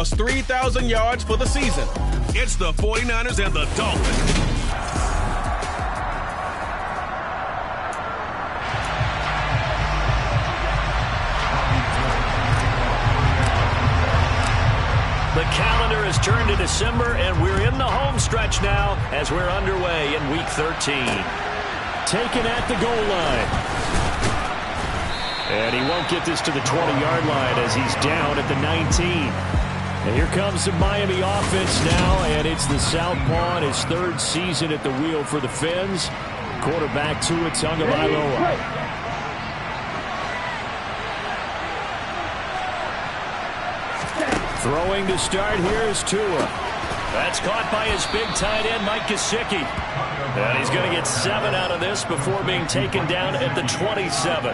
3,000 yards for the season. It's the 49ers and the Dolphins. The calendar has turned to December, and we're in the home stretch now as we're underway in Week 13. Taken at the goal line. And he won't get this to the 20-yard line as he's down at the 19. And here comes the Miami offense now, and it's the Southpaw in his third season at the wheel for the Fins. Quarterback Tua Tagovailoa. Throwing to start here is Tua. That's caught by his big tight end, Mike Gesicki. And he's going to get 7 out of this before being taken down at the 27.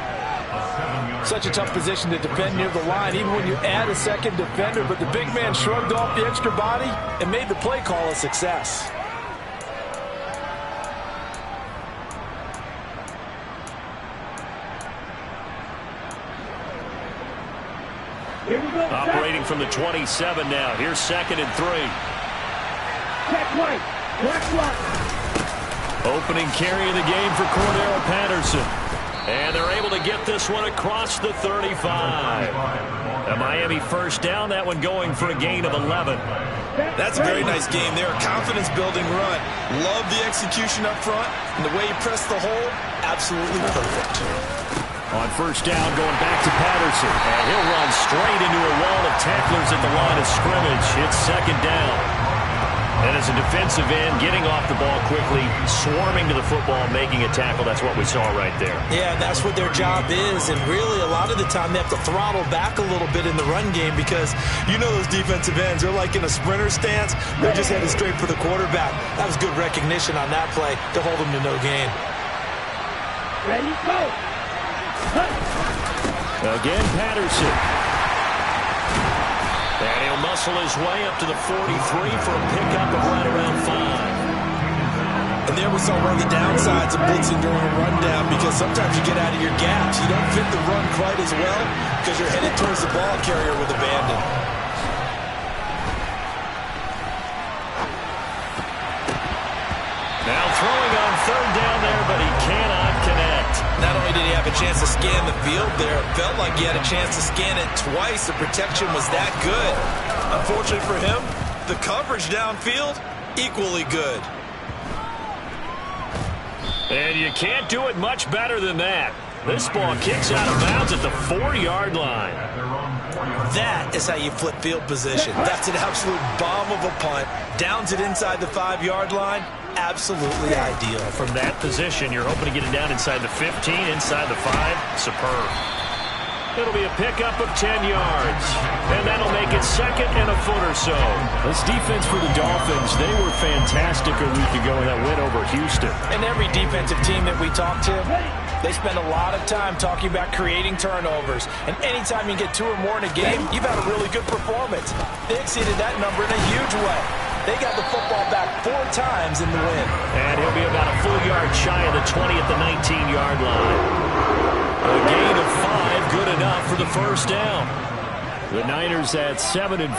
Such a tough position to defend near the line, even when you add a second defender. But the big man shrugged off the extra body and made the play call a success. Operating from the 27 now. Here's 2nd and 3. Opening carry of the game for Cordero Patterson. And they're able to get this one across the 35. A Miami first down, that one going for a gain of 11. That's a very nice game there. A confidence-building run. Love the execution up front. And the way he pressed the hole, absolutely perfect. On first down, going back to Patterson. And he'll run straight into a wall of tacklers at the line of scrimmage. It's 2nd down. And as a defensive end, getting off the ball quickly, swarming to the football, making a tackle. That's what we saw right there. Yeah, and that's what their job is. And really, a lot of the time, they have to throttle back a little bit in the run game because you know those defensive ends, they're like in a sprinter stance. They're just headed straight for the quarterback. That was good recognition on that play to hold them to no gain. Ready, go! Again, Patterson. And he'll muscle his way up to the 43 for a pickup of right around 5. And there we saw one of the downsides of blitzing during a rundown because sometimes you get out of your gaps. You don't fit the run quite as well because you're headed towards the ball carrier with abandon. Now throwing on 3rd down there, but he cannot connect. Not only did he have a chance to scan the field there, it felt like he had a chance to scan it twice. The protection was that good. Unfortunately for him, the coverage downfield, equally good. And you can't do it much better than that. This ball kicks out of bounds at the 4-yard line. That is how you flip field position. That's an absolute bomb of a punt. Downs it inside the 5-yard line. Absolutely ideal. From that position, you're hoping to get it down inside the 15, inside the 5. Superb. It'll be a pickup of 10 yards. And that'll make it 2nd and a foot or so. This defense for the Dolphins, they were fantastic a week ago in that win over Houston. And every defensive team that we talk to, they spend a lot of time talking about creating turnovers. And anytime you get 2 or more in a game, you've had a really good performance. They exceeded that number in a huge way. They got the football back 4 times in the win. And he'll be about a full yard shy of the 20 at the 19-yard line. A gain of 5, good enough for the first down. The Niners at 7-4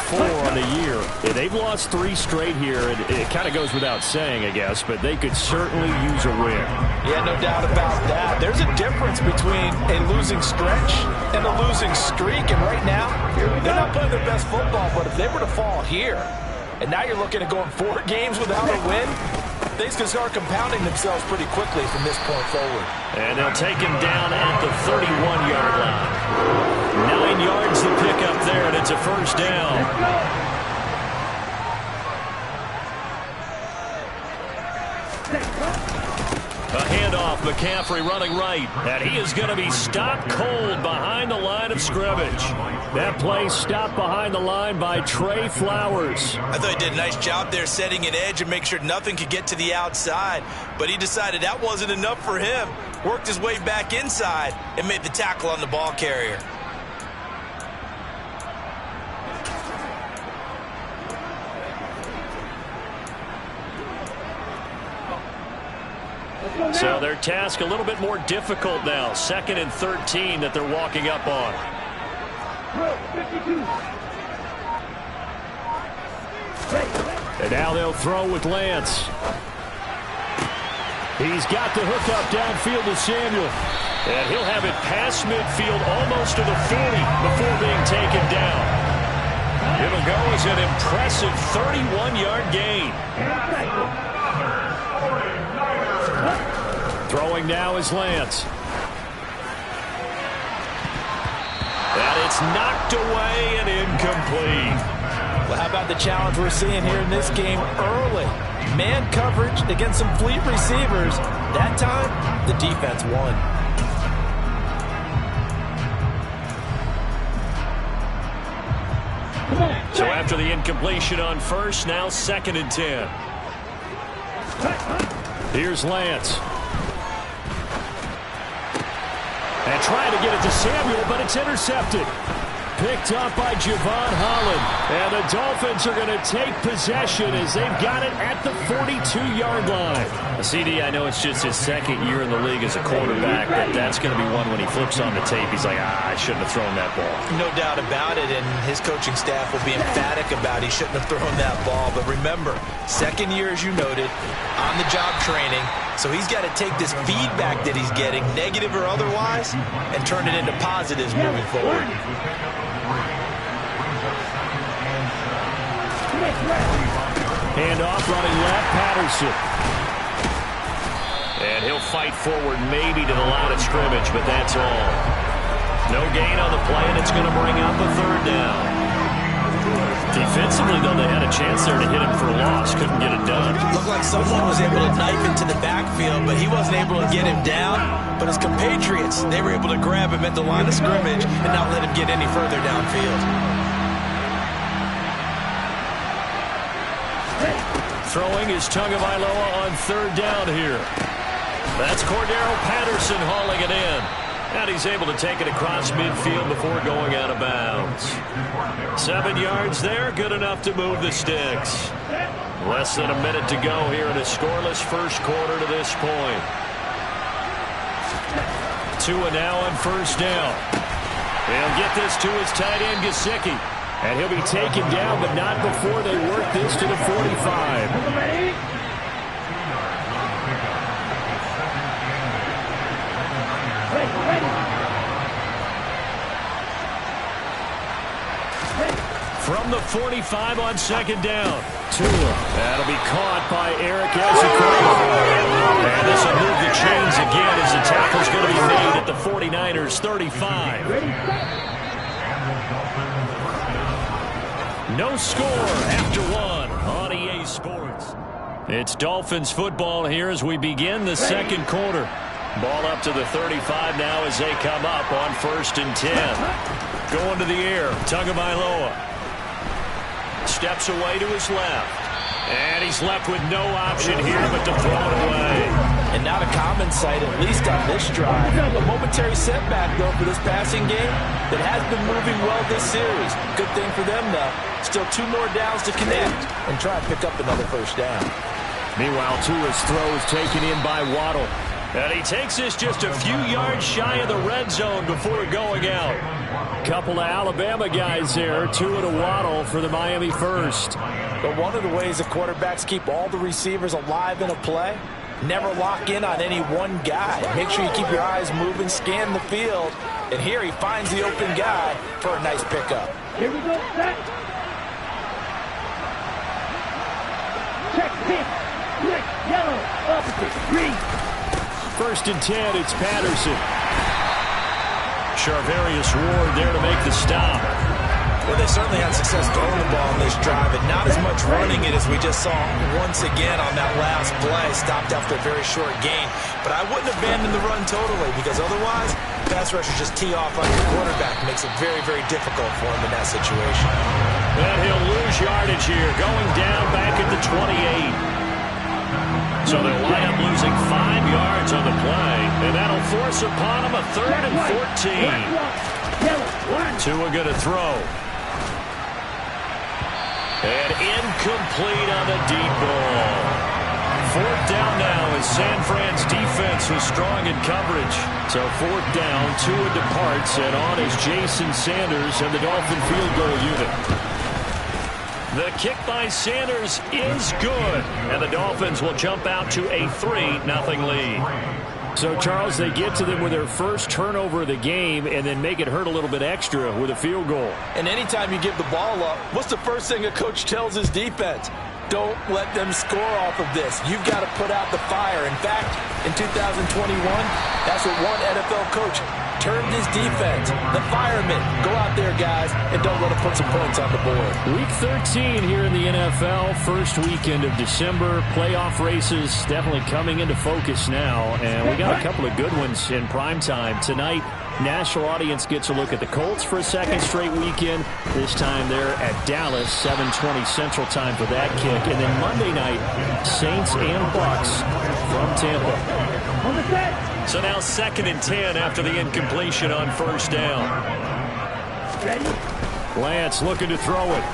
on the year. Yeah, they've lost 3 straight here, and it kind of goes without saying, I guess, but they could certainly use a win. Yeah, no doubt about that. There's a difference between a losing stretch and a losing streak, and right now, they're not playing their best football, but if they were to fall here, and now you're looking at going 4 games without a win, things can start compounding themselves pretty quickly from this point forward. And they'll take him down at the 31-yard line. 9 yards to pick up there, and it's a first down. A handoff, McCaffrey running right, and he is going to be stopped cold behind the line of scrimmage. That play stopped behind the line by Trey Flowers. I thought he did a nice job there setting an edge and make sure nothing could get to the outside, but he decided that wasn't enough for him. Worked his way back inside and made the tackle on the ball carrier. So their task a little bit more difficult now. 2nd and 13 that they're walking up on. Now they'll throw with Lance. He's got the hookup downfield to Samuel. And he'll have it past midfield almost to the 40 before being taken down. It'll go as an impressive 31-yard gain. Throwing now is Lance. And it's knocked away and incomplete. Well, how about the challenge we're seeing here in this game early? Man coverage against some fleet receivers. That time, the defense won. So after the incompletion on first, now 2nd and 10. Here's Lance. And trying to get it to Samuel, but it's intercepted. Picked up by Javon Holland. And the Dolphins are going to take possession as they've got it at the 42-yard line. CD, I know it's just his 2nd year in the league as a quarterback, but that's going to be one when he flips on the tape. He's like, I shouldn't have thrown that ball. No doubt about it, and his coaching staff will be emphatic about he shouldn't have thrown that ball. But remember, 2nd year, as you noted, on-the-job training. So he's got to take this feedback that he's getting, negative or otherwise, and turn it into positives moving forward. Hand off, running left, Patterson. And he'll fight forward maybe to the line of scrimmage, but that's all. No gain on the play, and it's going to bring up a 3rd down. Defensively, though, they had a chance there to hit him for a loss. Couldn't get it done. Looked like someone was able to knife into the backfield, but he wasn't able to get him down. But his compatriots, they were able to grab him at the line of scrimmage and not let him get any further downfield. Throwing is Tagovailoa on 3rd down here. That's Cordero Patterson hauling it in. And he's able to take it across midfield before going out of bounds. 7 yards there, good enough to move the sticks. Less than a minute to go here in a scoreless first quarter to this point. Tua now on 1st down. He'll get this to his tight end, Gesicki. And he'll be taken down, but not before they work this to the 45. From the 45 on 2nd down. Tua. That'll be caught by Eric Ezekiel. And this will move the chains again as the tackle's going to be made at the 49ers 35. No score after 1 on EA Sports. It's Dolphins football here as we begin the 2nd quarter. Ball up to the 35 now as they come up on 1st and 10. Going to the air, Tagovailoa. Steps away to his left. And he's left with no option here but to throw it away. And not a common sight, at least on this drive. A momentary setback, though, for this passing game that has been moving well this series. Good thing for them, though. Still 2 more downs to connect and try and pick up another 1st down. Meanwhile, Tua's throw is taken in by Waddle. And he takes this just a few yards shy of the red zone before going out. Couple of Alabama guys there, Tua to Waddle for the Miami first. But one of the ways the quarterbacks keep all the receivers alive in a play, never lock in on any one guy. Make sure you keep your eyes moving, scan the field. And here he finds the open guy for a nice pickup. Here we go, set. Check, pink, red, yellow, opposite, green. 1st and 10, it's Patterson. Charvarius Ward there to make the stop. Well, they certainly had success throwing the ball on this drive, and not as much running it as we just saw once again on that last play. Stopped after a very short gain. But I wouldn't abandon the run totally, because otherwise, pass rushers just tee off on your quarterback. Makes it very, very difficult for him in that situation. And he'll lose yardage here, going down back at the 28. So they'll wind up losing 5 yards on the play, and that'll force upon them a 3rd and 14. Tua going to throw. And incomplete on the deep ball. 4th down now as San Fran's defense was strong in coverage. So 4th down, Tua departs, and on is Jason Sanders and the Dolphin field goal unit. The kick by Sanders is good. And the Dolphins will jump out to a 3-0 lead. So, Charles, they get to them with their first turnover of the game and then make it hurt a little bit extra with a field goal. And anytime you give the ball up, what's the first thing a coach tells his defense? Don't let them score off of this. You've got to put out the fire. In fact, in 2021, that's what one NFL coach termed his defense. The firemen. Go out there, guys, and don't let them put some points on the board. Week 13 here in the NFL. First weekend of December. Playoff races definitely coming into focus now. And we got a couple of good ones in prime time tonight. National audience gets a look at the Colts for a second straight weekend. This time they're at Dallas, 7:20 Central Time for that kick. And then Monday night, Saints and Bucks from Tampa. So now 2nd and 10 after the incompletion on first down. Lance looking to throw it.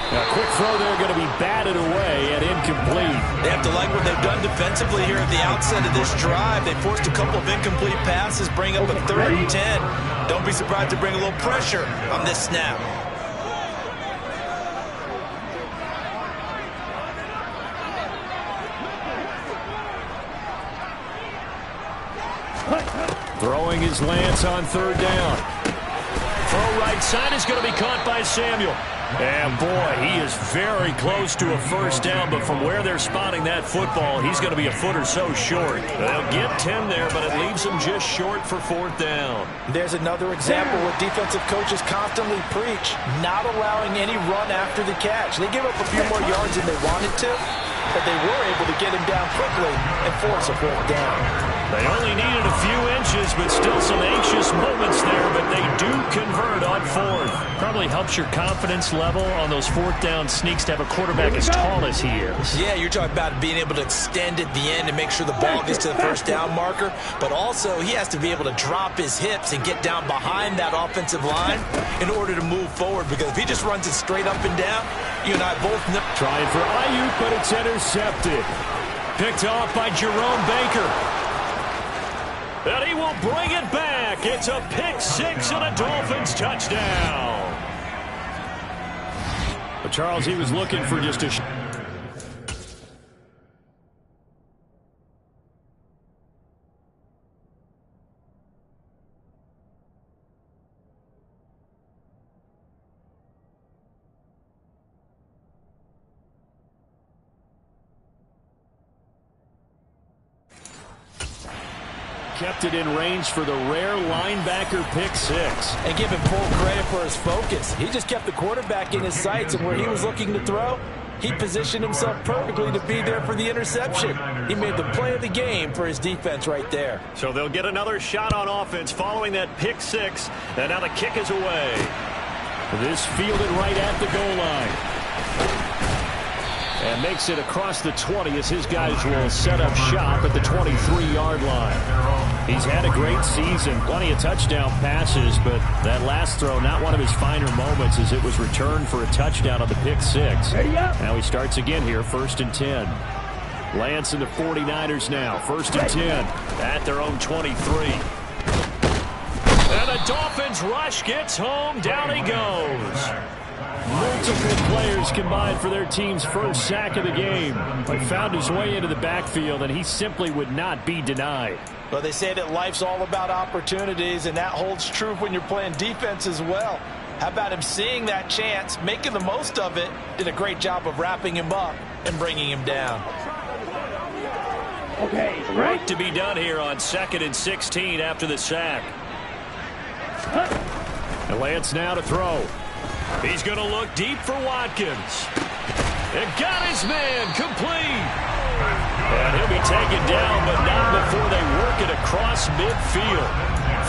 A quick throw there going to be batted away and incomplete. They have to like what they've done defensively here at the outset of this drive. They forced a couple of incomplete passes, bring up a 3rd and 10. Don't be surprised to bring a little pressure on this snap. Throwing his Lance on 3rd down. Throw right side is going to be caught by Samuel. And boy, he is very close to a first down, but from where they're spotting that football, he's going to be a foot or so short. They'll get 10 there, but it leaves them just short for 4th down. There's another example what defensive coaches constantly preach, not allowing any run after the catch. They give up a few more yards than they wanted to, but they were able to get him down quickly and force a 4th down. They only needed a few inches, but still some anxious moments there, but they do convert on 4th. Probably helps your confidence level on those 4th down sneaks to have a quarterback as tall as he is. Yeah, you're talking about being able to extend at the end and make sure the ball gets to the first down marker, but also he has to be able to drop his hips and get down behind that offensive line in order to move forward, because if he just runs it straight up and down, you and I both know. Trying for Ayuk, but it's intercepted. Picked off by Jerome Baker. And he will bring it back. It's a pick 6 and a Dolphins touchdown. But Charles, he was looking for just a... Kept it in range for the rare linebacker pick 6. And give him full credit for his focus. He just kept the quarterback in his sights, and where he was looking to throw, he positioned himself perfectly to be there for the interception. He made the play of the game for his defense right there. So they'll get another shot on offense following that pick 6. And now the kick is away. This fielded right at the goal line. And makes it across the 20 as his guys will set up shop at the 23-yard line. He's had a great season, plenty of touchdown passes, but that last throw, not one of his finer moments as it was returned for a touchdown on the pick 6. Now he starts again here, 1st and 10. Lance and the 49ers now, 1st and 10 at their own 23. And the Dolphins rush gets home, down he goes. Multiple players combined for their team's first sack of the game. He found his way into the backfield, and he simply would not be denied. Well, they say that life's all about opportunities, and that holds true when you're playing defense as well. How about him seeing that chance, making the most of it, did a great job of wrapping him up and bringing him down. Okay, Work to be done here on 2nd and 16 after the sack. And Lance now to throw. He's going to look deep for Watkins. And got his man complete. And he'll be taken down, but not before they work it across midfield.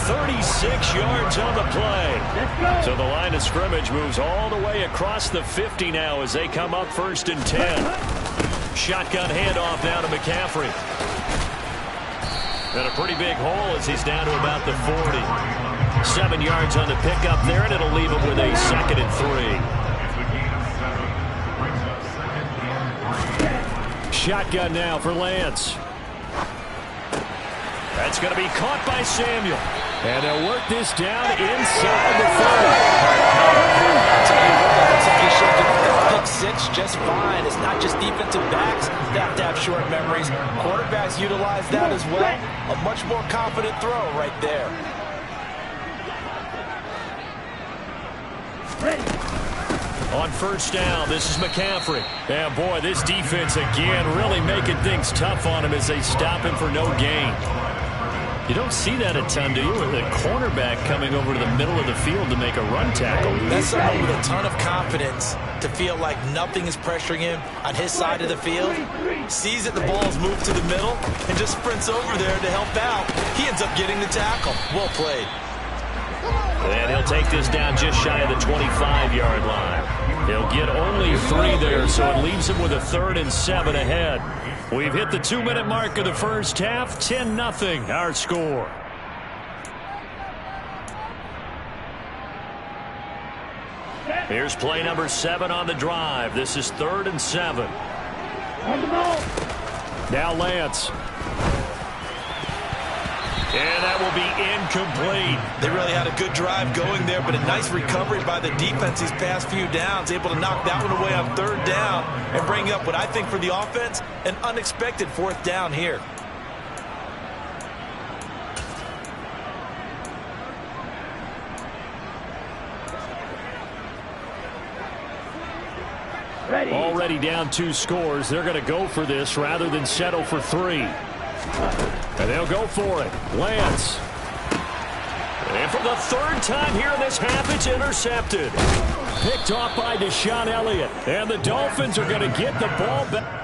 36 yards on the play. So the line of scrimmage moves all the way across the 50 now as they come up 1st and 10. Shotgun handoff now to McCaffrey. And a pretty big hole as he's down to about the 40. 7 yards on the pickup there, and it'll leave him with a 2nd and 3. Shotgun now for Lance. That's going to be caught by Samuel. And they'll work this down inside the 30. carries. Quarterbacks utilize that as well. A much more confident throw right there. On first down, this is McCaffrey. And boy, this defense again really making things tough on him as they stop him for no gain. You don't see that a ton, do you? With a cornerback coming over to the middle of the field to make a run tackle. That's someone with a ton of confidence to feel like nothing is pressuring him on his side of the field. Sees that the ball's moved to the middle and just sprints over there to help out. He ends up getting the tackle. Well played. And he'll take this down just shy of the 25-yard line. He'll get only 3 there, so it leaves him with a 3rd and 7 ahead. We've hit the 2-minute mark of the first half. 10-0 our score. Here's play number 7 on the drive. This is 3rd and 7. Now Lance. And that will be incomplete. They really had a good drive going there, but a nice recovery by the defense these past few downs, able to knock that one away on 3rd down and bring up what I think for the offense, an unexpected 4th down here. Already down 2 scores. They're going to go for this rather than settle for 3. And they'll go for it. Lance. And for the 3rd time here in this half, it's intercepted. Picked off by Deshaun Elliott. And the Dolphins are going to get the ball back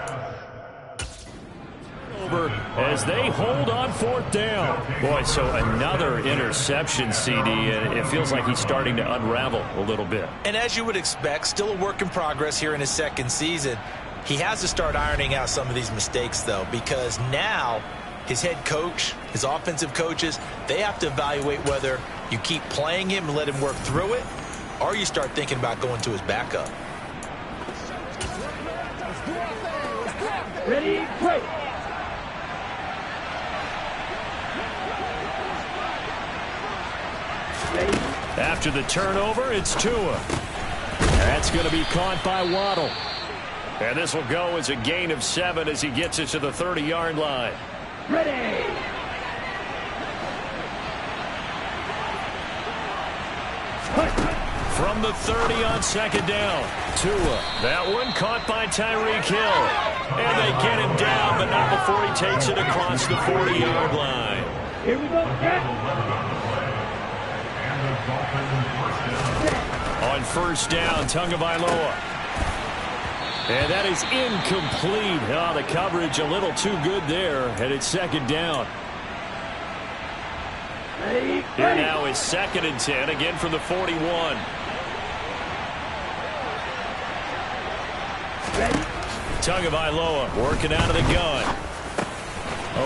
over as they hold on 4th down. Boy, so another interception, CD, and it feels like he's starting to unravel a little bit. And as you would expect, still a work in progress here in his 2nd season. He has to start ironing out some of these mistakes, though, because now his head coach, his offensive coaches, they have to evaluate whether you keep playing him and let him work through it, or you start thinking about going to his backup. Ready, play. After the turnover, it's Tua. That's going to be caught by Waddle. And this will go as a gain of 7 as he gets it to the 30-yard line. Ready. From the 30 on 2nd down. Tua. That one caught by Tyreek Hill. And they get him down, but not before he takes it across the 40-yard line. Here we go, Jack. On first down, Tagovailoa. And that is incomplete. Oh, the coverage a little too good there, and it's 2nd down. Here now is 2nd and 10, again from the 41. Tagovailoa working out of the gun.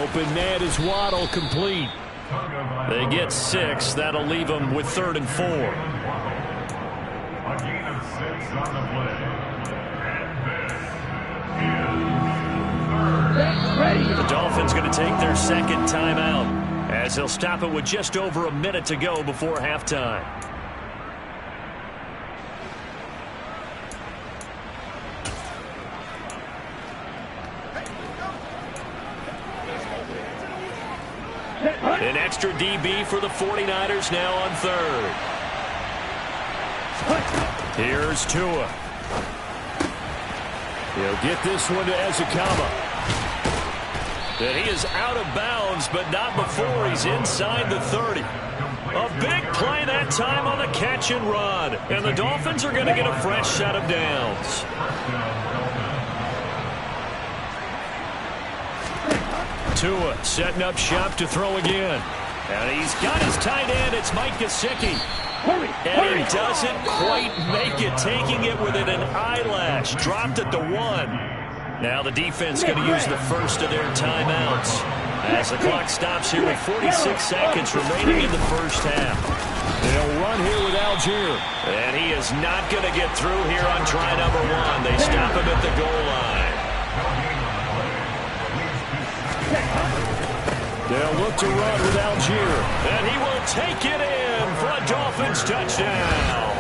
Open man is Waddle, complete. They get 6. That'll leave them with 3rd and 4. A gain of 6 on the play. The Dolphins going to take their 2nd timeout as they'll stop it with just over a minute to go before halftime. An extra DB for the 49ers now on 3rd. Here's Tua. He'll get this one to Ezekama. And he is out of bounds, but not before he's inside the 30. A big play that time on the catch and run. And the Dolphins are going to get a fresh set of downs. Tua setting up shop to throw again. And he's got his tight end. It's Mike Gesicki. And he doesn't quite make it, taking it within an eyelash. Dropped at the 1. Now the defense going to use the first of their timeouts as the clock stops here with 46 seconds remaining in the first half. They'll run here with Algier. And he is not going to get through here on try number 1. They stop him at the goal line. They'll look to run with Algier. And he will take it in for a Dolphins touchdown.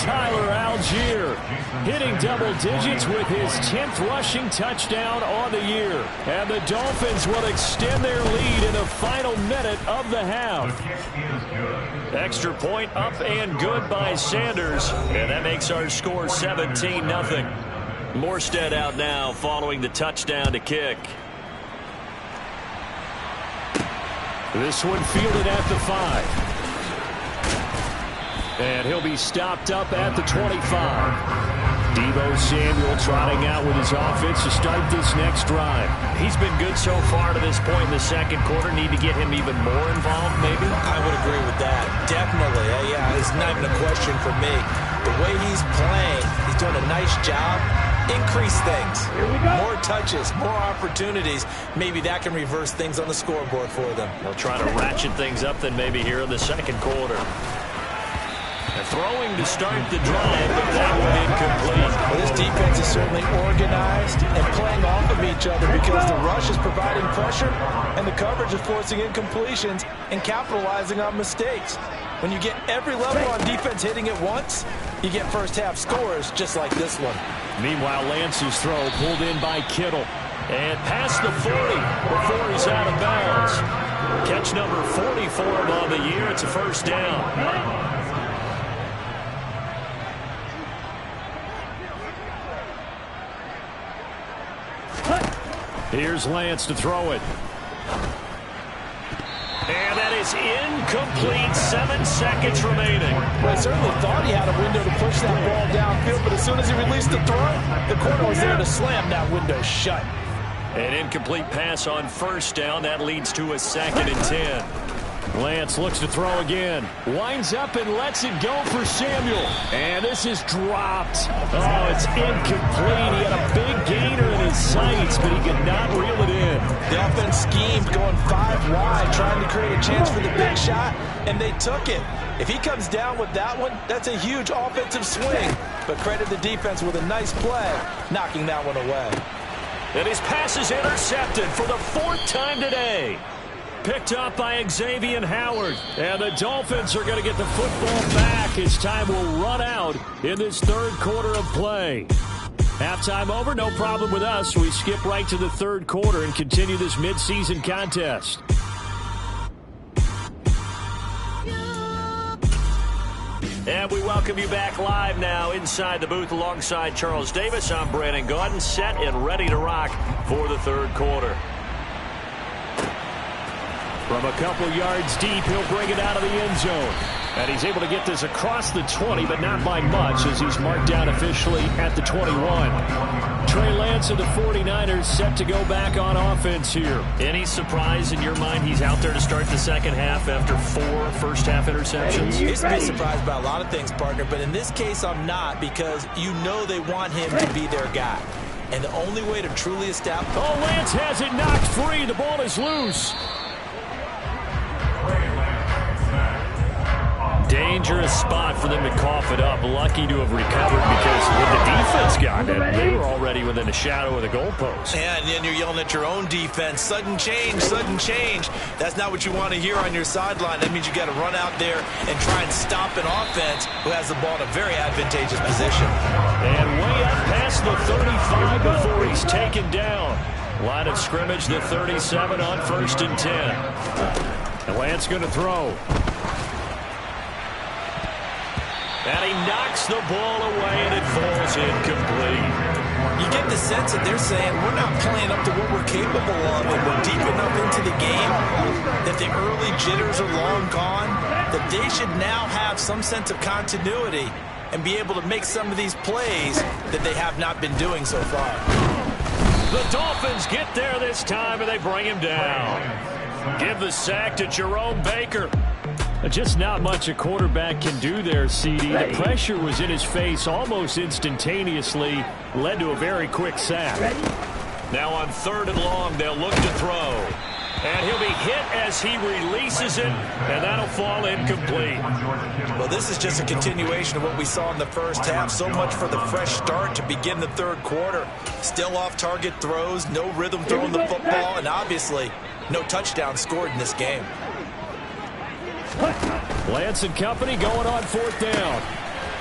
Tyler Algier hitting double digits with his 10th rushing touchdown on the year. And the Dolphins will extend their lead in the final minute of the half. Extra point up and good by Sanders. And that makes our score 17-0. Morstead out now following the touchdown to kick. This one fielded at the 5. And he'll be stopped up at the 25. Deebo Samuel trotting out with his offense to start this next drive. He's been good so far to this point in the second quarter. Need to get him even more involved, maybe? I would agree with that. Definitely. Yeah, it's not even a question for me. The way he's playing, he's doing a nice job. Increase things. More touches, more opportunities. Maybe that can reverse things on the scoreboard for them. They'll try to ratchet things up then maybe here in the second quarter. Throwing to start the drive, but that one incomplete. Well, this defense is certainly organized and playing off of each other because the rush is providing pressure and the coverage is forcing incompletions and capitalizing on mistakes. When you get every level on defense hitting at once, you get first-half scores just like this one. Meanwhile, Lance's throw pulled in by Kittle. And past the 40 before he's out of bounds. Catch number 40 for him on the year. It's a first down. Here's Lance to throw it. And that is incomplete. 7 seconds remaining. Well, he certainly thought he had a window to push that ball downfield, but as soon as he released the throw, the corner was there to slam that window shut. An incomplete pass on first down. That leads to a 2nd and 10. Lance looks to throw again. Winds up and lets it go for Samuel. And this is dropped. Oh, it's incomplete. He had a big gainer in his sights, but he could not reel it in. The offense schemed going 5 wide, trying to create a chance for the big shot, and they took it. If he comes down with that one, that's a huge offensive swing. But credit the defense with a nice play, knocking that one away. And his pass is intercepted for the 4th time today. Picked up by Xavier Howard. And the Dolphins are going to get the football back as time will run out in this 3rd quarter of play. Halftime over, no problem with us. We skip right to the 3rd quarter and continue this midseason contest. And we welcome you back live now inside the booth alongside Charles Davis. I'm Brandon Gaudin, set and ready to rock for the 3rd quarter. From a couple yards deep, he'll bring it out of the end zone. And he's able to get this across the 20, but not by much as he's marked down officially at the 21. Trey Lance of the 49ers set to go back on offense here. Any surprise in your mind he's out there to start the second half after 4 first-half interceptions? You used to be surprised by a lot of things, partner, but in this case I'm not because you know they want him to be their guy. And the only way to truly establish... Oh, Lance has it knocked free. The ball is loose. Dangerous spot for them to cough it up. Lucky to have recovered because when the defense got it, they were already within a shadow of the goalpost. Yeah, and then you're yelling at your own defense. Sudden change, sudden change. That's not what you want to hear on your sideline. That means you got to run out there and try and stop an offense who has the ball in a very advantageous position. And way up past the 35 before he's taken down. Line of scrimmage, the 37 on 1st and 10. And Lance going to throw. And he knocks the ball away, and it falls incomplete. You get the sense that they're saying we're not playing up to what we're capable of, and we're deep enough into the game that the early jitters are long gone, that they should now have some sense of continuity and be able to make some of these plays that they have not been doing so far. The Dolphins get there this time, and they bring him down. Give the sack to Jerome Baker. Just not much a quarterback can do there, CD. The pressure was in his face almost instantaneously, led to a very quick sack. Now on 3rd and long, they'll look to throw. And he'll be hit as he releases it, and that'll fall incomplete. Well, this is just a continuation of what we saw in the first half. So much for the fresh start to begin the 3rd quarter. Still off-target throws, no rhythm throwing the football, and obviously no touchdown scored in this game. Lance and company going on 4th down.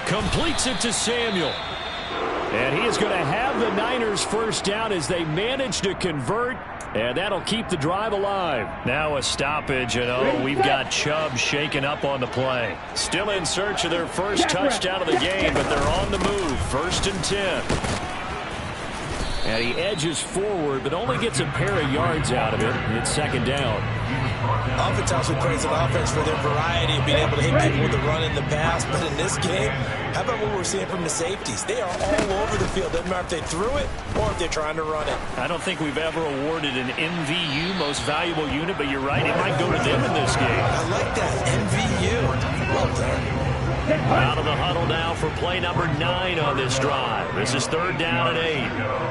Completes it to Samuel. And he is going to have the Niners first down as they manage to convert. And that'll keep the drive alive. Now a stoppage, and we've got Chubb shaken up on the play. Still in search of their first touchdown of the game, but they're on the move. 1st and 10. And he edges forward, but only gets a pair of yards out of it. It's 2nd down. Oftentimes we praise an offense for their variety of being able to hit people with the run in the pass. But in this game, how about what we're seeing from the safeties? They are all over the field. Doesn't matter if they threw it or if they're trying to run it. I don't think we've ever awarded an MVU, most valuable unit, but you're right, it might go to them in this game. I like that, MVU. Well done. Out of the huddle now for play number 9 on this drive. This is 3rd down and 8.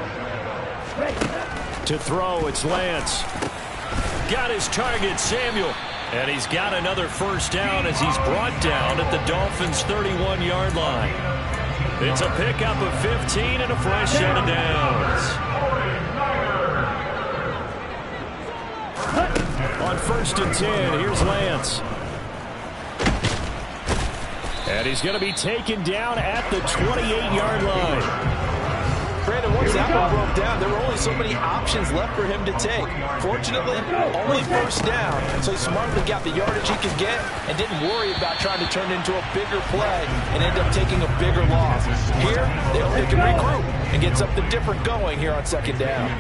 To throw, it's Lance. Got his target, Samuel. And he's got another first down as he's brought down at the Dolphins' 31-yard line. It's a pickup of 15 and a fresh set of downs. On 1st and 10, here's Lance. And he's going to be taken down at the 28-yard line. Brandon, once that one broke down, there were only so many options left for him to take. Fortunately, only first down, so he smartly got the yardage he could get and didn't worry about trying to turn it into a bigger play and end up taking a bigger loss. Here, they hope they can regroup and get something different going here on 2nd down.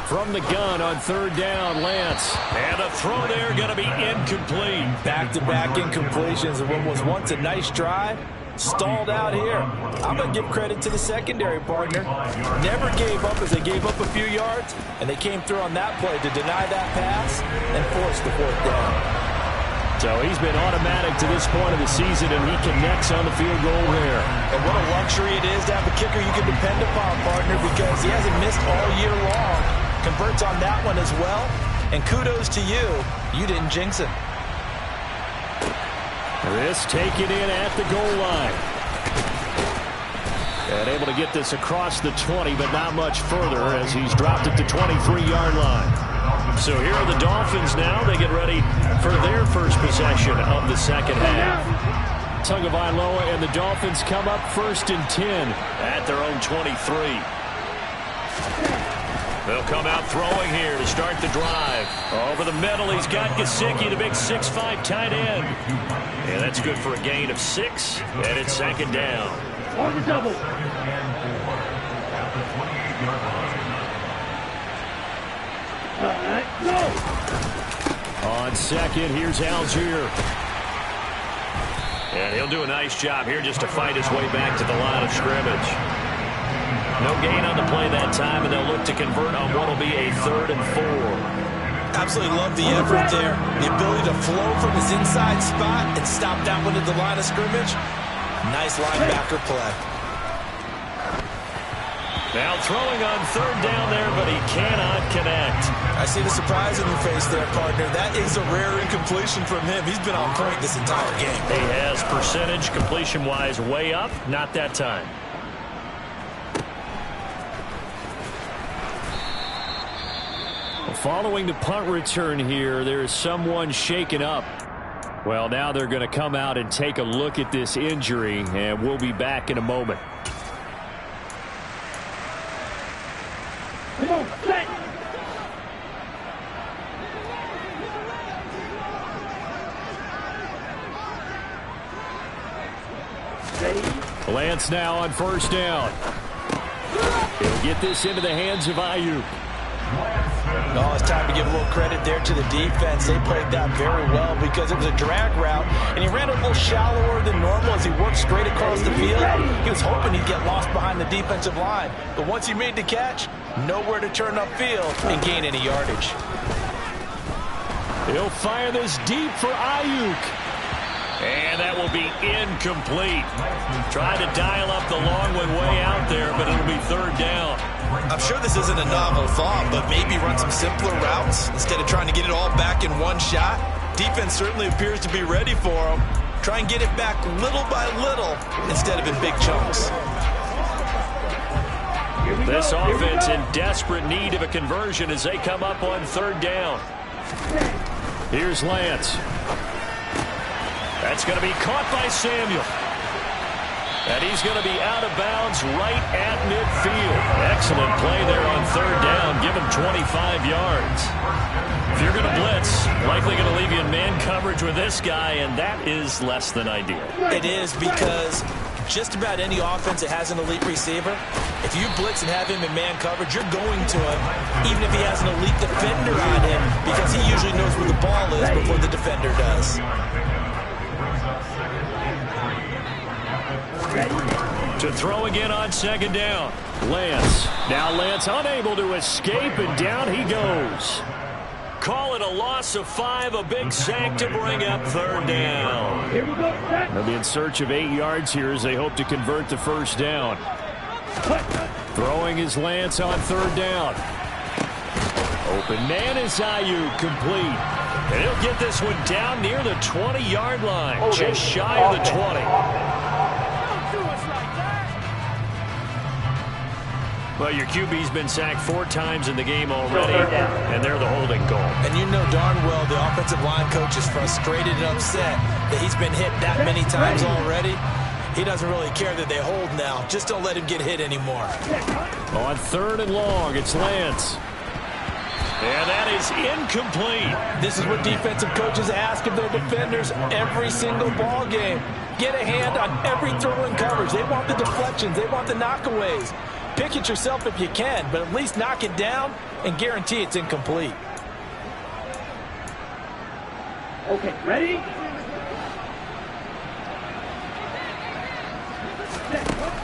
From the gun on 3rd down, Lance. And a throw there going to be incomplete. Back-to-back incompletions of what was once a nice drive. Stalled out here. I'm going to give credit to the secondary partner. Never gave up as they gave up a few yards, and they came through on that play to deny that pass and force the 4th down. So he's been automatic to this point of the season, and he connects on the field goal there. And what a luxury it is to have a kicker you can depend upon, partner, because he hasn't missed all year long. Converts on that one as well, and kudos to you. You didn't jinx it. This taken in at the goal line. And able to get this across the 20, but not much further as he's dropped it to 23-yard line. So here are the Dolphins now. They get ready for their first possession of the 2nd half. Tagovailoa and the Dolphins come up 1st and 10 at their own 23. They'll come out throwing here to start the drive. Over the middle, he's got Gesicki, the big 6'5" tight end. And that's good for a gain of 6, and it's 2nd down. On the double. Go. On 2nd, here's Algier. And he'll do a nice job here just to fight his way back to the line of scrimmage. No gain on the play that time, and they'll look to convert on what will be a 3rd and 4. Absolutely love the effort there. The ability to flow from his inside spot and stop that one at the line of scrimmage. Nice linebacker play. Now throwing on 3rd down there, but he cannot connect. I see the surprise in your face there, partner. That is a rare incompletion from him. He's been on point this entire game. He has percentage completion-wise way up, not that time. Following the punt return here, there is someone shaken up. Well, now they're going to come out and take a look at this injury, and we'll be back in a moment. Come on, set. Lance now on 1st down. He'll get this into the hands of Ayuk. Oh, it's time to give a little credit there to the defense. They played that very well because it was a drag route, and he ran a little shallower than normal as he worked straight across the field. He was hoping he'd get lost behind the defensive line, but once he made the catch, nowhere to turn upfield and gain any yardage. He'll fire this deep for Ayuk. And that will be incomplete. Trying to dial up the long one way out there, but it'll be 3rd down. I'm sure this isn't a novel thought, but maybe run some simpler routes instead of trying to get it all back in one shot. Defense certainly appears to be ready for him. Try and get it back little by little instead of in big chunks. This offense in desperate need of a conversion as they come up on 3rd down. Here's Lance. That That's going to be caught by Samuel. And he's going to be out of bounds right at midfield. Excellent play there on third down. Give him 25 yards. If you're going to blitz, likely going to leave you in man coverage with this guy, and that is less than ideal. It is, because just about any offense that has an elite receiver, if you blitz and have him in man coverage, you're going to him, even if he has an elite defender on him, because he usually knows where the ball is before the defender does. To throw again on second down. Lance. Now Lance unable to escape, and down he goes. Call it a loss of 5, a big sack to bring up third down. Here we go, set. They'll be in search of 8 yards here as they hope to convert the first down. Throwing is Lance on third down. Open man is Ayuk, complete. And he'll get this one down near the 20-yard line, just shy of the 20. Well, your QB's been sacked 4 times in the game already, and they're the holding call. And you know darn well the offensive line coach is frustrated and upset that he's been hit that many times already. He doesn't really care that they hold now. Just don't let him get hit anymore. On third and long, it's Lance. And that is incomplete. This is what defensive coaches ask of their defenders every single ball game. Get a hand on every throw and coverage. They want the deflections. They want the knockaways. Pick it yourself if you can, but at least knock it down and guarantee it's incomplete. Okay, ready?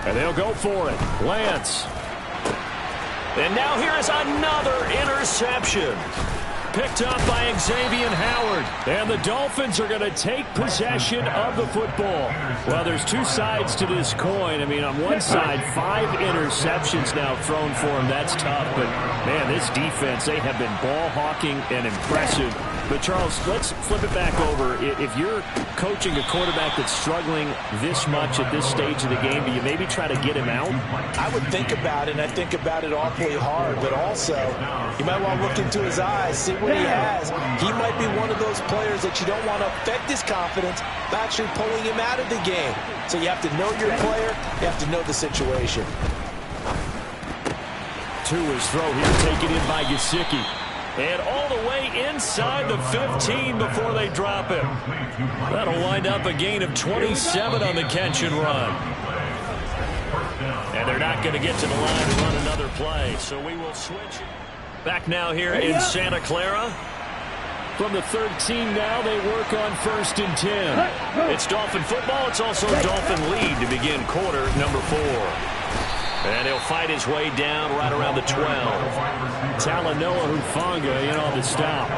And they'll go for it. Lance. And now here is another interception. Picked up by Xavier Howard. And the Dolphins are going to take possession of the football. Well, there's 2 sides to this coin. I mean, on one side, 5 interceptions now thrown for him. That's tough. But, man, this defense, they have been ball hawking and impressive. But, Charles, let's flip it back over. If you're coaching a quarterback that's struggling this much at this stage of the game, do you maybe try to get him out? I would think about it, and I think about it awfully hard. But also, you might want to look into his eyes, see what he has. He might be one of those players that you don't want to affect his confidence by actually pulling him out of the game. So you have to know your player. You have to know the situation. To his throw here, taken in by Gesicki. And all the way inside the 15 before they drop him. That'll wind up a gain of 27 on the catch and run. And they're not going to get to the line to run another play, so we will switch. Back now here in Santa Clara. From the 13 now, they work on 1st and 10. It's Dolphin football. It's also Dolphin lead to begin quarter number 4. And he'll fight his way down right around the 12. Talanoa Hufanga in on the stop.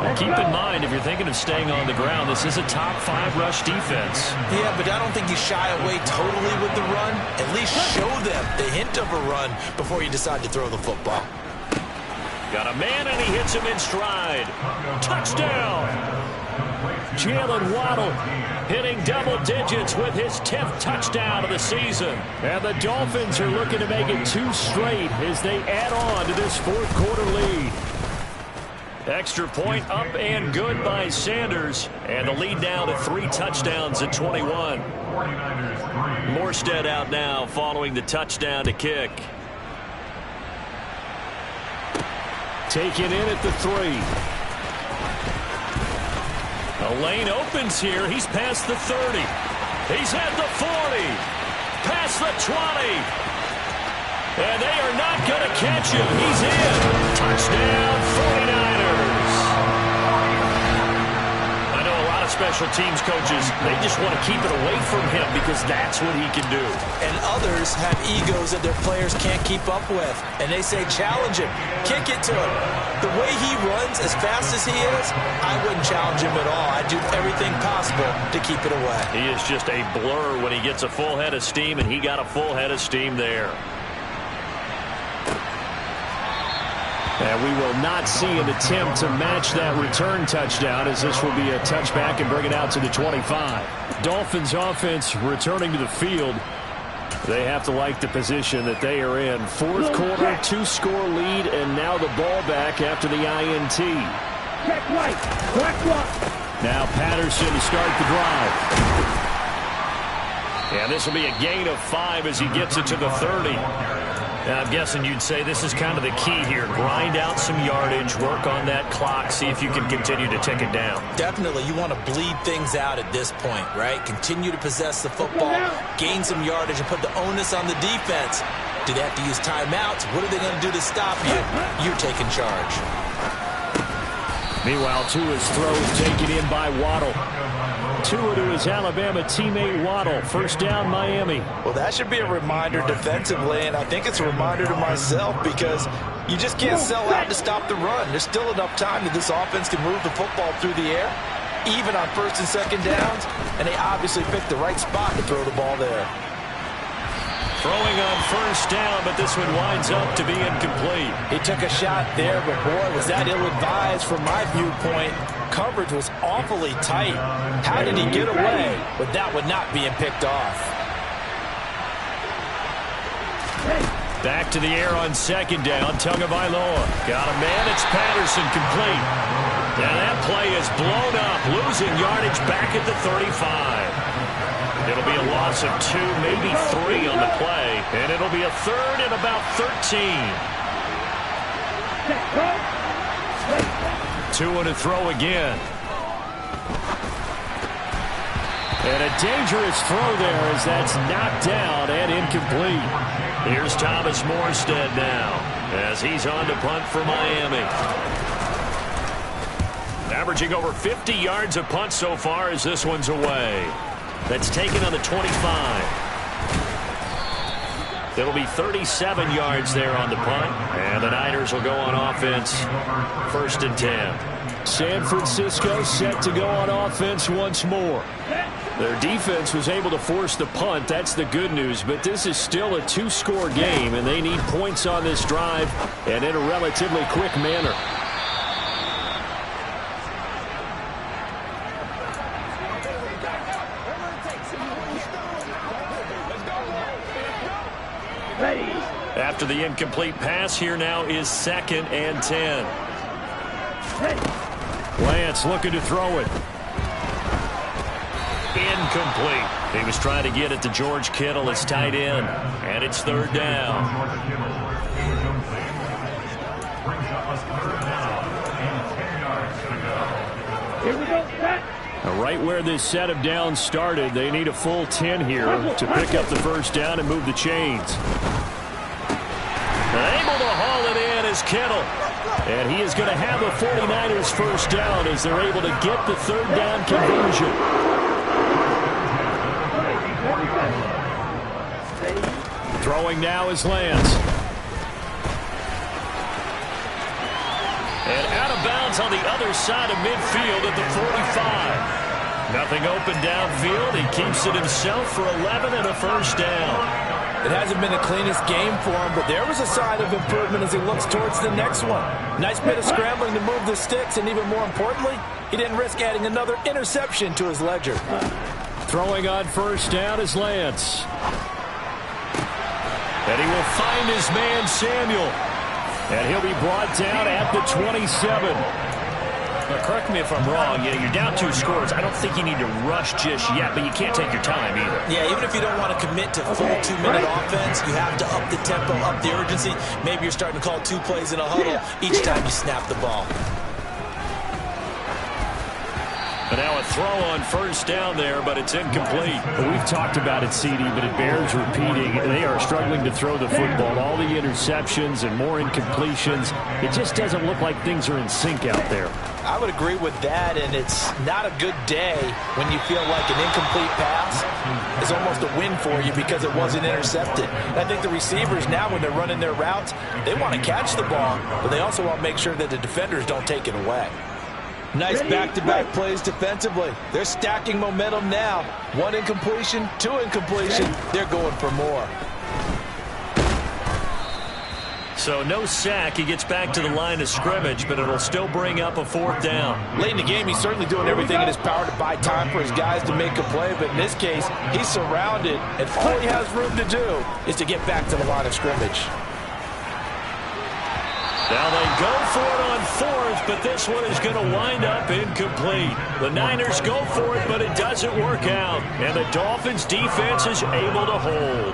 Now keep in mind, if you're thinking of staying on the ground, this is a top 5 rush defense. Yeah, but I don't think you shy away totally with the run. At least show them the hint of a run before you decide to throw the football. Got a man, and he hits him in stride. Touchdown! Jalen Waddle hitting double digits with his 10th touchdown of the season. And the Dolphins are looking to make it 2 straight as they add on to this 4th quarter lead. Extra point up and good by Sanders. And the lead now to 3 touchdowns at 21. Morstead out now following the touchdown to kick. Taken in at the 3. A lane opens here. He's past the 30. He's at the 40. Past the 20. And they are not going to catch him. He's in. Touchdown, 49ers. I know a lot of special teams coaches, they just want to keep it away from him because that's what he can do. And others have egos that their players can't keep up with. And they say, challenge him. Kick it to him. The way he runs, as fast as he is, I wouldn't challenge him at all. I'd do everything possible to keep it away. He is just a blur when he gets a full head of steam, and he got a full head of steam there. And we will not see an attempt to match that return touchdown, as this will be a touchback and bring it out to the 25. Dolphins offense returning to the field. They have to like the position that they are in. 4th quarter, 2-score lead, and now the ball back after the INT. Check right. Black block. Now Patterson to start the drive. And this will be a gain of 5 as he gets it to the 30. Now, I'm guessing you'd say this is kind of the key here. Grind out some yardage, work on that clock, see if you can continue to tick it down. Definitely. You want to bleed things out at this point, right? Continue to possess the football, gain some yardage, and put the onus on the defense. Do they have to use timeouts? What are they going to do to stop you? You're taking charge. Meanwhile, Tua's throw is taken in by Waddle. Tua to his Alabama teammate Waddle. First down, Miami. Well, that should be a reminder defensively, and I think it's a reminder to myself because you just can't sell out to stop the run. There's still enough time that this offense can move the football through the air, even on first and second downs, and they obviously picked the right spot to throw the ball there. Throwing on first down, but this one winds up to be incomplete. He took a shot there, but boy, was that ill-advised from my viewpoint. Coverage was awfully tight. How did he get away with that one not being picked off? Back to the air on second down. Tagovailoa got a man. It's Patterson complete. Now that play is blown up, losing yardage back at the 35. It'll be a loss of 2, maybe 3 on the play, and it'll be a third and about 13. Tua to throw again. And a dangerous throw there as that's knocked down and incomplete. Here's Thomas Morstead now as he's on to punt for Miami. Averaging over 50 yards a punt so far as this one's away. That's taken on the 25. It'll be 37 yards there on the punt. And the Niners will go on offense. First and 10. San Francisco set to go on offense once more. Their defense was able to force the punt. That's the good news. But this is still a 2-score game, and they need points on this drive and in a relatively quick manner. After the incomplete pass, here now is 2nd and 10. Lance looking to throw it. Incomplete. He was trying to get it to George Kittle, his tight end. And it's 3rd down. Here we go, set. Right where this set of downs started, they need a full 10 here to pick up the first down and move the chains. Able to haul it in is Kittle. And he is going to have a 49ers first down as they're able to get the 3rd down conversion. Throwing now is Lance. And out of bounds on the other side of midfield at the 45. Nothing open downfield. He keeps it himself for 11 and a first down. It hasn't been the cleanest game for him, but there was a sign of improvement as he looks towards the next one. Nice bit of scrambling to move the sticks, and even more importantly, he didn't risk adding another interception to his ledger. Throwing on first down is Lance. And he will find his man Samuel. And he'll be brought down at the 27. Now, correct me if I'm wrong. You're down 2 scores. I don't think you need to rush just yet, but you can't take your time either. Yeah, even if you don't want to commit to full 2-minute offense, you have to up the tempo, up the urgency. Maybe you're starting to call 2 plays in a huddle each time you snap the ball. But now a throw on first down there, but it's incomplete. Well, we've talked about it, CD, but it bears repeating. They are struggling to throw the football. All the interceptions and more incompletions. It just doesn't look like things are in sync out there. I would agree with that, and it's not a good day when you feel like an incomplete pass is almost a win for you because it wasn't intercepted. And I think the receivers now, when they're running their routes, they want to catch the ball, but they also want to make sure that the defenders don't take it away. Nice back-to-back plays defensively. They're stacking momentum now. 1 incompletion, 2 incompletion. They're going for more. So no sack. He gets back to the line of scrimmage, but it'll still bring up a 4th down. Late in the game, he's certainly doing everything in his power to buy time for his guys to make a play, but in this case, he's surrounded, and all he has room to do is to get back to the line of scrimmage. Now they go for it on fourth, but this one is going to wind up incomplete. The Niners go for it, but it doesn't work out. And the Dolphins defense is able to hold.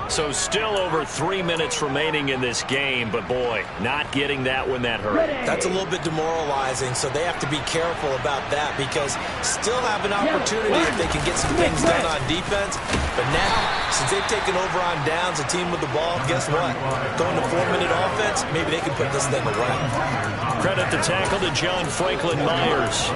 So still over 3 minutes remaining in this game, but boy, not getting that when that hurt. That's a little bit demoralizing, so they have to be careful about that because still have an opportunity if they can get some things done on defense. But now, since they've taken over on downs, a team with the ball, guess what? Going to 4-minute offense, maybe they can put this thing away. Credit the tackle to John Franklin Myers.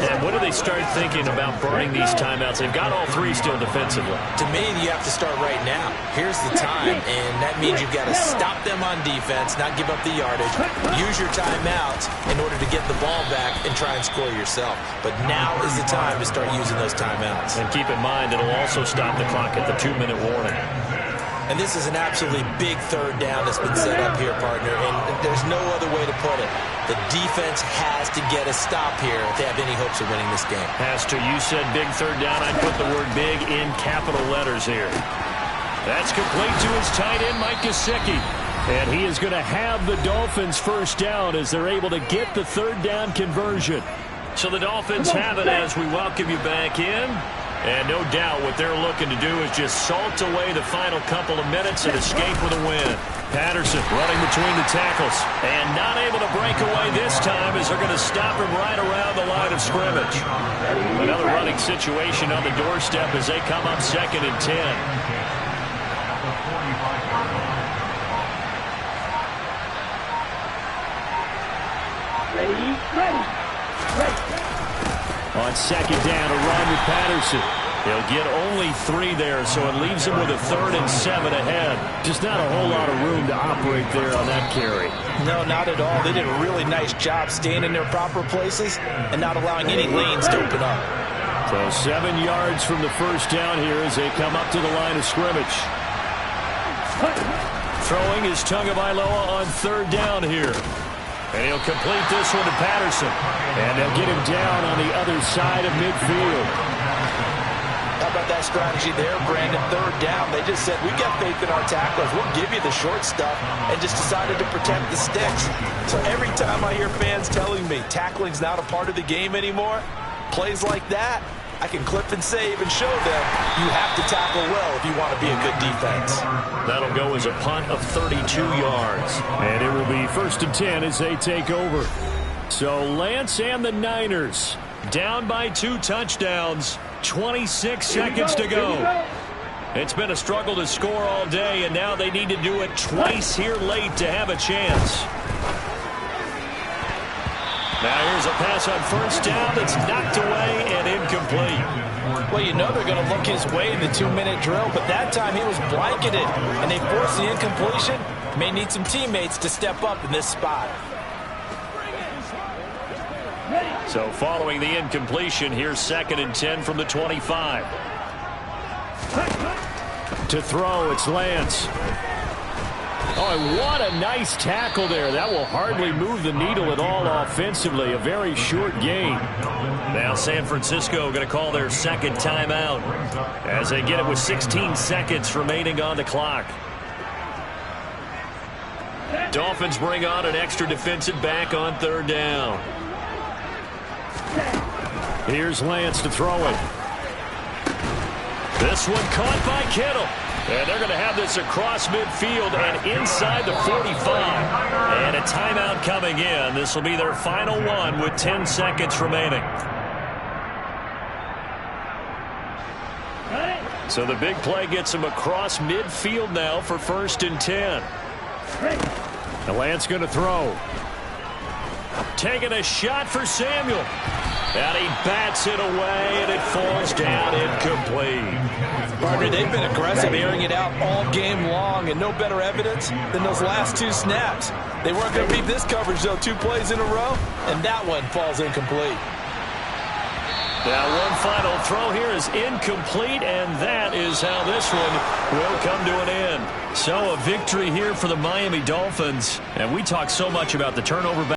And when do they start thinking about burning these timeouts? They've got all three still defensively. To me, you have to start right now. Here's the time, and that means you've got to stop them on defense, not give up the yardage, use your timeouts in order to get the ball back and try and score yourself. But now is the time to start using those timeouts. And keep in mind, it'll also stop the clock at the 2-minute warning. And this is an absolutely big third down that's been set up here, partner, and there's no other way to put it. The defense has to get a stop here if they have any hopes of winning this game. Has to. You said big third down. I'd put the word big in capital letters here. That's complete to his tight end, Mike Gesicki. And he is going to have the Dolphins first down as they're able to get the third down conversion. So the Dolphins have it as we welcome you back in. And no doubt what they're looking to do is just salt away the final couple of minutes and escape with a win. Patterson running between the tackles. And not able to break away this time as they're going to stop him right around the line of scrimmage. Another running situation on the doorstep as they come up 2nd and 10. On 2nd down, a run with Patterson. He'll get only 3 there, so it leaves him with a 3rd and 7 ahead. Just not a whole lot of room to operate there on that carry. No, not at all. They did a really nice job staying in their proper places and not allowing any lanes to open up. So 7 yards from the first down here as they come up to the line of scrimmage. Throwing is Tagovailoa on 3rd down here. And he'll complete this one to Patterson. And they'll get him down on the other side of midfield. How about that strategy there, Brandon? 3rd down. They just said, we've got faith in our tacklers. We'll give you the short stuff, and just decided to protect the sticks. So every time I hear fans telling me tackling's not a part of the game anymore, plays like that, I can clip and save and show them you have to tackle well if you want to be a good defense. That'll go as a punt of 32 yards. And it will be 1st and 10 as they take over. So Lance and the Niners down by 2 touchdowns. 26 seconds to go. It's been a struggle to score all day, and now they need to do it twice here late to have a chance. Now here's a pass on 1st down that's knocked away and incomplete. Well, you know they're going to look his way in the 2-minute drill, but that time he was blanketed, and they forced the incompletion. May need some teammates to step up in this spot. So following the incompletion, here's 2nd and 10 from the 25. To throw, it's Lance. Oh, and what a nice tackle there. That will hardly move the needle at all offensively. A very short gain. Now San Francisco going to call their 2nd timeout as they get it with 16 seconds remaining on the clock. Dolphins bring on an extra defensive back on 3rd down. Here's Lance to throw it. This one caught by Kittle. And they're going to have this across midfield and inside the 45. And a timeout coming in. This will be their final one with 10 seconds remaining. So the big play gets them across midfield now for 1st and 10. And Lance going to throw. Taking a shot for Samuel. And he bats it away, and it falls down incomplete. Partner, they've been aggressive, airing it out all game long, and no better evidence than those last 2 snaps. They weren't going to beat this coverage, though, 2 plays in a row, and that one falls incomplete. Now one final throw here is incomplete, and that is how this one will come to an end. So a victory here for the Miami Dolphins, and we talk so much about the turnover battle.